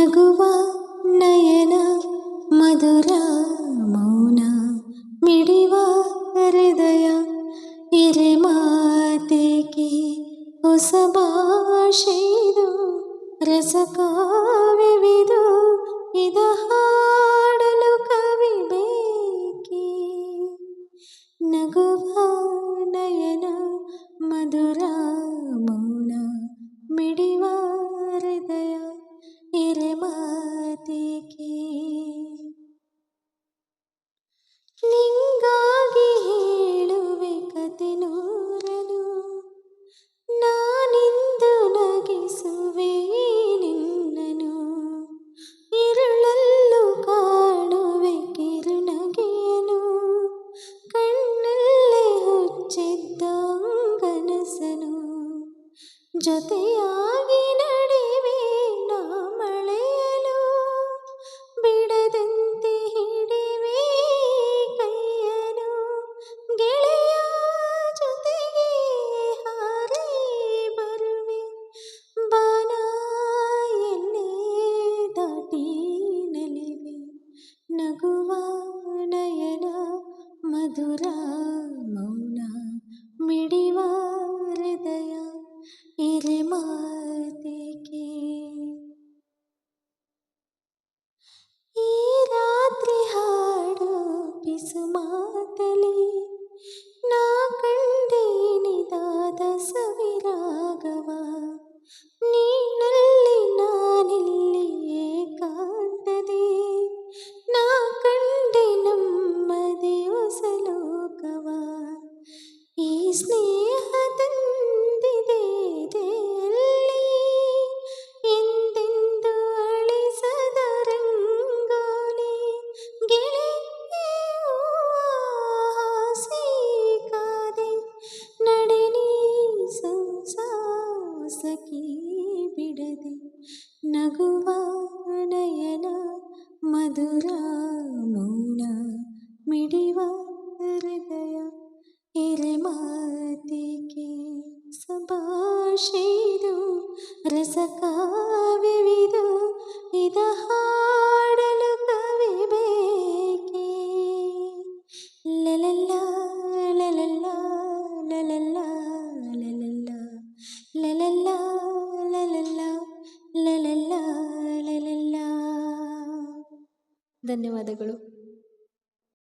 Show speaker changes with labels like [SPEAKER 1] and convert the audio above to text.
[SPEAKER 1] ನಗುವ ನಯನ ಮಧುರ ಮೌನ ಮಿಡಿವ ಹೃದಯ ಎರೆ ಮಾತೇಕೆ ಹೊಸ ಭಾಷೆದು ರಸಕಾವ್ಯವಿದು ಇದ ಹಾಡಲು ಕವಿ ಬೇಕೆ ನಗುವ ನಯನ ಮಧುರ ಮೌನ ಮಿಡಿವ ಹೃದಯ ಎರೆ ಮಾತೇಕೆ ನಿಂಗಾಗಿ ಹೇಳುವೆ ಕತೆ ನೂರನು ನಾನಿಂದು ನಗಿಸುವೆ ನಿನ್ನನು ഇരുಳಲ್ಲೂ ಕಾಣುವೆ ಕಿರುನಗೆಯನು ಕಣ್ಣಲ್ಲೇ ಹುಚ್ಚಿದ್ದ ಕನಸನು ಜೊತೆಯಾಗಿ ನಡೆವೆ ನಾ ಮಳೆಯಲು ಬಿಡದಂತೆ ಹಿಡಿವೆ ಕೈಯನು ಗೆಳೆಯ ಜೊತೆಗೆ ಹಾರಿ ಬರುವೆ ಬಾನ ಎಲ್ಲೇ ದಾಟಿ ನಲಿವೆ ನಗುವ ನಯನ ಮಧುರ ಮೌನ ಮಿಡಿವ ಹೃದಯ ಎರೆ ಮಾತೇಕೆ ಈ ರಾತ್ರಿ ಹಾಡು ಪಿಸು ಮಾತಲಿ ನಾ ಕಂಡೇನಿದಾದ ಸವಿರಾಗವ ನೀನಲ್ಲಿ ನಾನಿಲ್ಲಿ ಏಕಾಂತದೆ ನಾ ಕಂಡೆ ನಮ್ಮದೇ ಹೊಸ ಲೋಕವ ಈ ಸ್ನೇಹ ತಂದಿದೆ ಎದೆಯಲ್ಲಿ ಎಂದೆಂದು ಅಳಿಸದ ರಂಗೋಲಿ ಗೆಳೆಯೂ ಆಸೆ ಕಾದೆ ನಡೆ ನೀ ಸಂಸಾಸಕಿ ಬಿಡದೆ ನಗುವ ನಯನ ಮಧುರ ಮೌನ ಮಿಡಿವ ಹೃದಯ ಎರೆ ಮಾತೇಕೆ ಸಭಾಷೆದು ರಸಕಾವ್ಯವಿದು ಇದ ಹಾಡಲು ಕವಿ ಬೇಕೆ ಲಲಲ್ಲ ಲಲಲ್ಲ ಲಲಲ್ಲ ಲಲಲ್ಲ ಲಲಲ್ಲ ಲಲಲ್ಲ ಲಲಲ್ಲ ಲಲಲ್ಲ. ಧನ್ಯವಾದಗಳು.